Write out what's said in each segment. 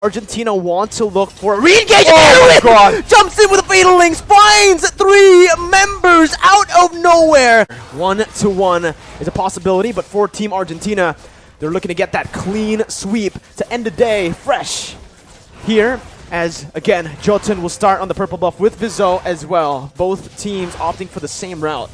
Argentina want to look for re-engage. Oh my god! Jumps in with a fatal links, finds 3 members out of nowhere. 1-1 is a possibility, but for Team Argentina, they're looking to get that clean sweep to end the day fresh here. As, again, Jotun will start on the purple buff with Vizou as well. Both teams opting for the same route.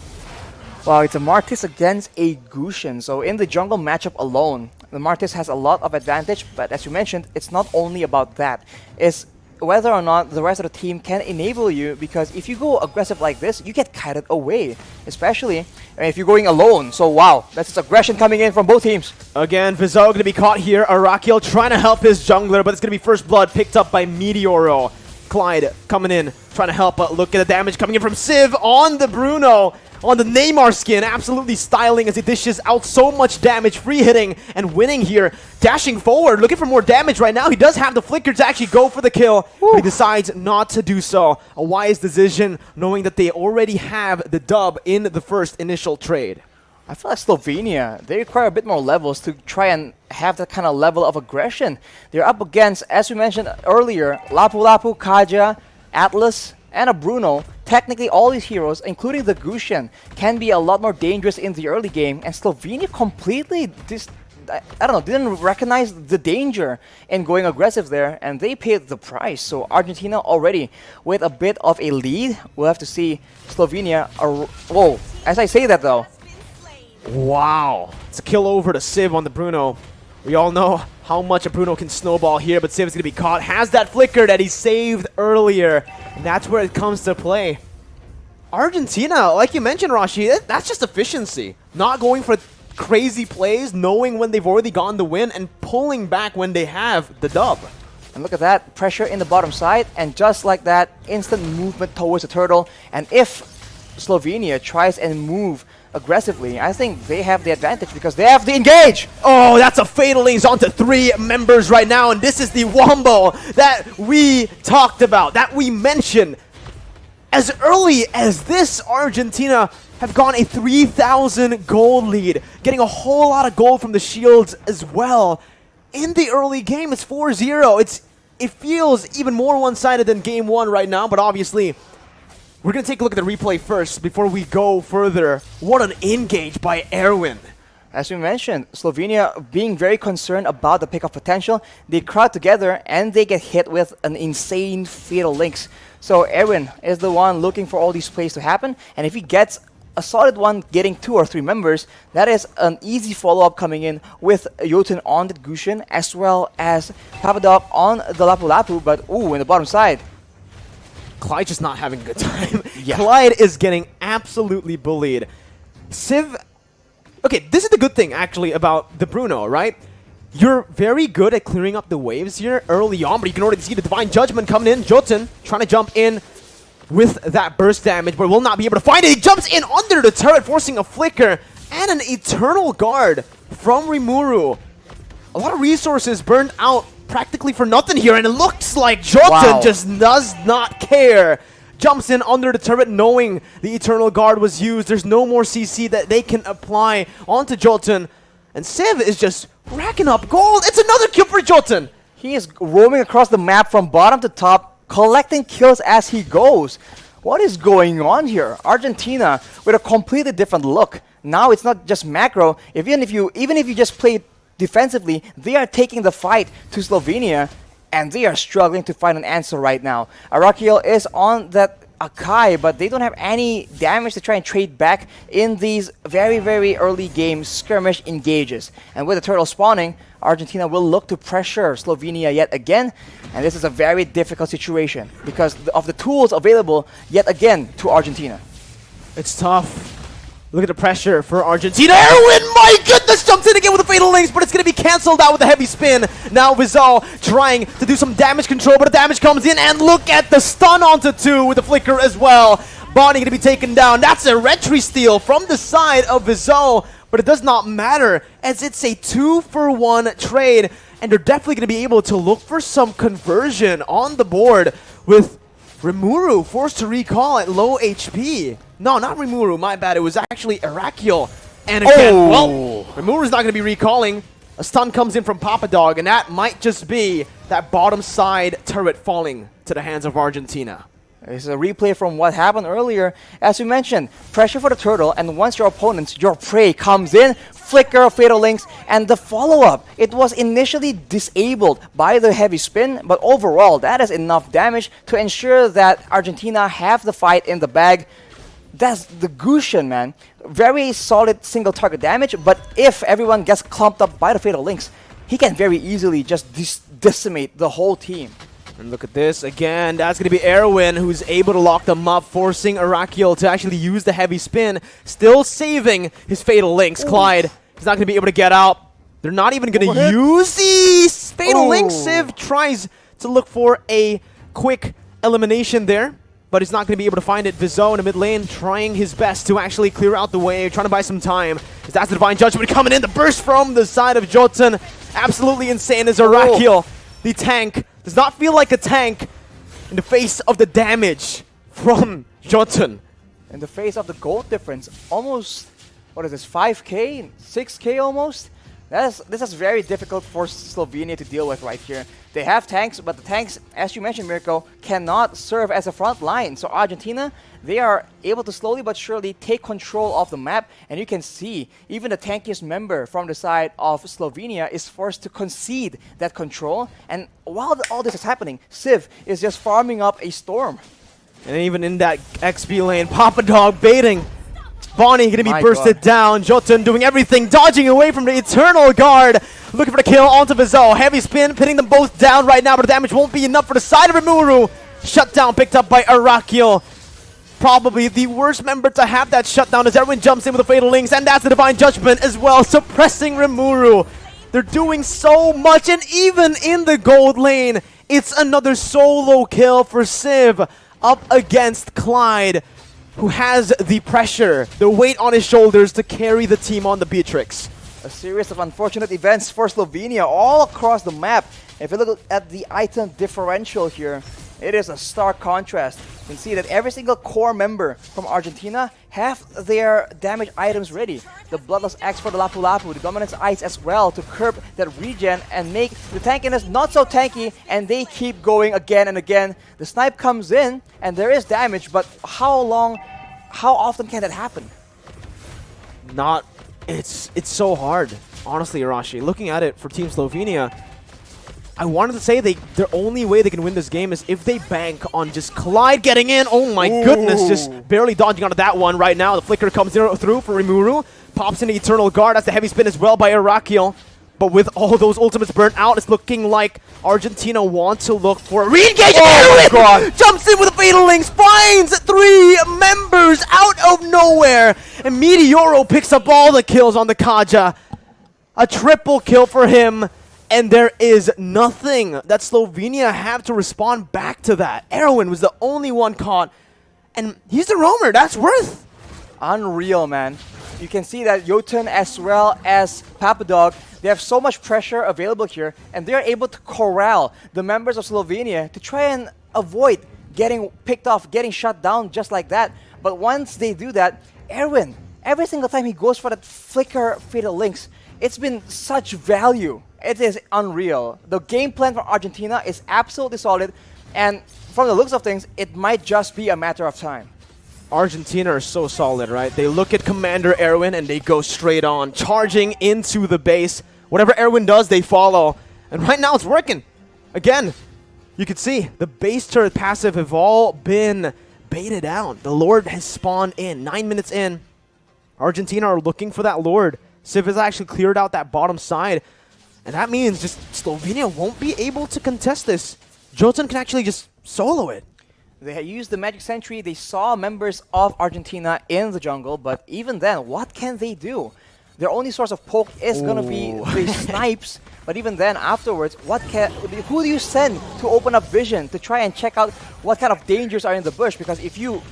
Well, it's a Martis against a Gusion. So in the jungle matchup alone, the Martis has a lot of advantage. But as you mentioned, it's not only about that. It's whether or not the rest of the team can enable you. Because if you go aggressive like this, you get kited away. Especially if you're going alone. So wow, that's just aggression coming in from both teams. Again, Vizou going to be caught here. Arakiel trying to help his jungler, but it's going to be first blood picked up by Meteoro. Clyde coming in, trying to help, but look at the damage coming in from Civ on the Bruno. On the Neymar skin, absolutely styling as he dishes out so much damage, free hitting and winning here. Dashing forward, looking for more damage right now. He does have the flicker to actually go for the kill, but he decides not to do so. A wise decision, knowing that they already have the dub in the first initial trade. I feel like Slovenia, they require a bit more levels to try and have that kind of level of aggression. They're up against, as we mentioned earlier, Lapu Lapu, Kaja, Atlas, and a Bruno. Technically, all these heroes, including the Gusion, can be a lot more dangerous in the early game. And Slovenia completely, didn't recognize the danger in going aggressive there. And they paid the price. So Argentina already with a bit of a lead. We'll have to see Slovenia. Whoa, as I say that though. Wow. It's a kill over to Civ on the Bruno. We all know how much a Bruno can snowball here, but Civ is going to be caught. Has that flicker that he saved earlier. And that's where it comes to play. Argentina, like you mentioned, Rashi, that's just efficiency. Not going for crazy plays, knowing when they've already gotten the win, and pulling back when they have the dub. And look at that, pressure in the bottom side, and just like that, instant movement towards the turtle. And if Slovenia tries and move aggressively, I think they have the advantage because they have the engage. Oh, that's a fatal links onto 3 members right now, and this is the wombo that we talked about, that we mentioned. As early as this, Argentina have gone a 3,000 gold lead, getting a whole lot of gold from the shields as well. In the early game, it's 4-0. It feels even more one-sided than game 1 right now, but obviously we're going to take a look at the replay first before we go further. What an engage by Erwin. As we mentioned, Slovenia being very concerned about the pick-off potential, they crowd together and they get hit with an insane fatal links. So Erwin is the one looking for all these plays to happen, and if he gets a solid one getting 2 or 3 members, that is an easy follow-up coming in with Jotun on the Gusion as well as Papadop on the Lapu Lapu, but ooh, in the bottom side. Clyde just not having a good time. Yeah. Clyde is getting absolutely bullied. Civ... Okay, this is the good thing, actually, about the Bruno, right? You're very good at clearing up the waves here early on, but you can already see the Divine Judgment coming in. Jotun trying to jump in with that burst damage, but will not be able to find it. He jumps in under the turret, forcing a flicker and an Eternal Guard from Rimuru. A lot of resources burned out practically for nothing here, and it looks like Jotun just does not care. Jumps in under the turret knowing the Eternal Guard was used. There's no more CC that they can apply onto Jotun. And Civ is just racking up gold. It's another kill for Jotun. He is roaming across the map from bottom to top, collecting kills as he goes. What is going on here? Argentina with a completely different look. Now it's not just macro. Even if you just play defensively, they are taking the fight to Slovenia, and they are struggling to find an answer right now. Arakiel is on that Akai, but they don't have any damage to try and trade back in these very, very early game skirmish engages. And with the turtle spawning, Argentina will look to pressure Slovenia yet again. And this is a very difficult situation because of the tools available yet again to Argentina. It's tough. Look at the pressure for Argentina. Erwin, my goodness, jumps in again with the fatal links, but it's going to be cancelled out with a heavy spin. Now Vizou trying to do some damage control, but the damage comes in, and look at the stun onto 2 with the flicker as well. Bonnie going to be taken down. That's a retry steal from the side of Vizou, but it does not matter as it's a 2-for-1 trade, and they're definitely going to be able to look for some conversion on the board with Rimuru forced to recall at low HP. No, not Rimuru, my bad. It was actually Arakiel. And again, well, Rimuru's not going to be recalling. A stun comes in from Papadog, and that might just be that bottom side turret falling to the hands of Argentina. This is a replay from what happened earlier. As we mentioned, pressure for the turtle, and once your opponents, your prey comes in, flicker, fatal links, and the follow-up. It was initially disabled by the heavy spin, but overall, that is enough damage to ensure that Argentina have the fight in the bag. That's the Gusion, man. Very solid single target damage, but if everyone gets clumped up by the fatal links, he can very easily just decimate the whole team. And look at this again. That's going to be Erwin who's able to lock them up, forcing Arakiel to actually use the heavy spin, still saving his fatal links. Ooh. Clyde is not going to be able to get out. They're not even going to use these fatal links. Civ tries to look for a quick elimination there, but he's not going to be able to find it. Vizo in the mid lane trying his best to actually clear out the way, trying to buy some time. That's the Divine Judgment coming in. The burst from the side of Jotun. Absolutely insane as Arakiel, the tank, does not feel like a tank in the face of the damage from Jotun. In the face of the gold difference, almost, what is this, 5k, 6k almost? This is very difficult for Slovenia to deal with right here. They have tanks, but the tanks, as you mentioned, Mirko, cannot serve as a front line. So Argentina, they are able to slowly but surely take control of the map. And you can see, even the tankiest member from the side of Slovenia is forced to concede that control. And while all this is happening, Civ is just farming up a storm. And even in that XP lane, Papadog baiting. Bonnie going to be bursted down. Jotun doing everything, dodging away from the Eternal Guard. Looking for the kill onto Vizo. Heavy spin, pinning them both down right now, but the damage won't be enough for the side of Rimuru. Shutdown picked up by Arakiel. Probably the worst member to have that shutdown as Erwin jumps in with the Fatal Links, and that's the Divine Judgment as well, suppressing Rimuru. They're doing so much, and even in the gold lane, it's another solo kill for Civ up against Clyde, who has the pressure, the weight on his shoulders to carry the team on the Beatrix. A series of unfortunate events for Slovenia all across the map. If you look at the item differential here, it is a stark contrast. You can see that every single core member from Argentina have their damage items ready. The Bloodless Axe for the Lapu Lapu, the Dominance Ice as well to curb that regen and make the tankiness not so tanky, and they keep going again and again. The snipe comes in and there is damage, but how often can that happen? It's so hard, honestly, Arashi. Looking at it for Team Slovenia, I wanted to say their only way they can win this game is if they bank on just Clyde getting in. Oh my goodness, just barely dodging onto that one right now. The flicker comes through for Rimuru. Pops in the Eternal Guard. That's the heavy spin as well by Arakiel. But with all those ultimates burnt out, it's looking like Argentina want to look for a re-engage. Oh my God! Jumps in with a Fatal Links, finds 3 members out of nowhere. And Meteoro picks up all the kills on the Kaja. A triple kill for him. And there is nothing that Slovenia have to respond back to that. Erwin was the only one caught. And he's the roamer. That's worth. Unreal, man. You can see that Jotun as well as Papadog, they have so much pressure available here, and they're able to corral the members of Slovenia to try and avoid getting picked off, getting shut down just like that. But once they do that, Erwin, every single time he goes for that flicker Fatal Links, it's been such value. It is unreal. The game plan for Argentina is absolutely solid, and from the looks of things, it might just be a matter of time. Argentina are so solid, right? They look at Commander Erwin and they go straight on, charging into the base. Whatever Erwin does, they follow. And right now it's working. Again, you can see the base turret passive have all been baited out. The Lord has spawned in. 9 minutes in, Argentina are looking for that Lord. Civ has actually cleared out that bottom side. And that means just Slovenia won't be able to contest this. Jotun can actually just solo it. They had used the Magic Sentry. They saw members of Argentina in the jungle, but even then, what can they do? Their only source of poke is going to be the snipes, but even then, afterwards, who do you send to open up vision to try and check out what kind of dangers are in the bush? Because if you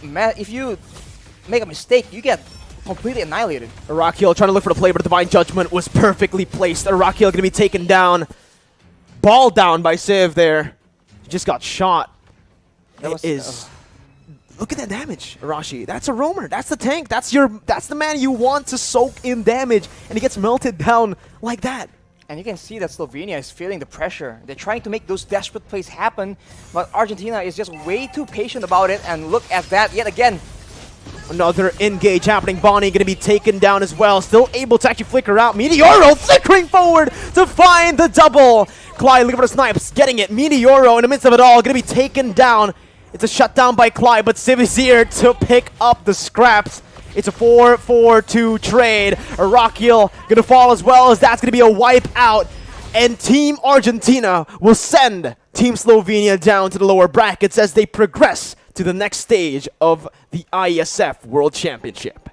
make a mistake, you get completely annihilated. Arakiel trying to look for the play, but the Divine Judgment was perfectly placed. Arakiel going to be taken down. Ball down by Civ there. He just got shot. Look at that damage, Arashi. That's a roamer. That's the tank. That's the man you want to soak in damage, and he gets melted down like that. And you can see that Slovenia is feeling the pressure. They're trying to make those desperate plays happen, but Argentina is just way too patient about it. And look at that yet again. Another engage happening. Bonnie going to be taken down as well. Still able to actually flicker out. Meteoro flickering forward to find the double. Clyde looking for the snipes. Getting it. Meteoro in the midst of it all. Going to be taken down. It's a shutdown by Clyde, but Civ is here to pick up the scraps. It's a 4-4-2 trade. Arakiel going to fall as well, as that's going to be a wipe out. And Team Argentina will send Team Slovenia down to the lower brackets as they progress to the next stage of the IESF World Championship.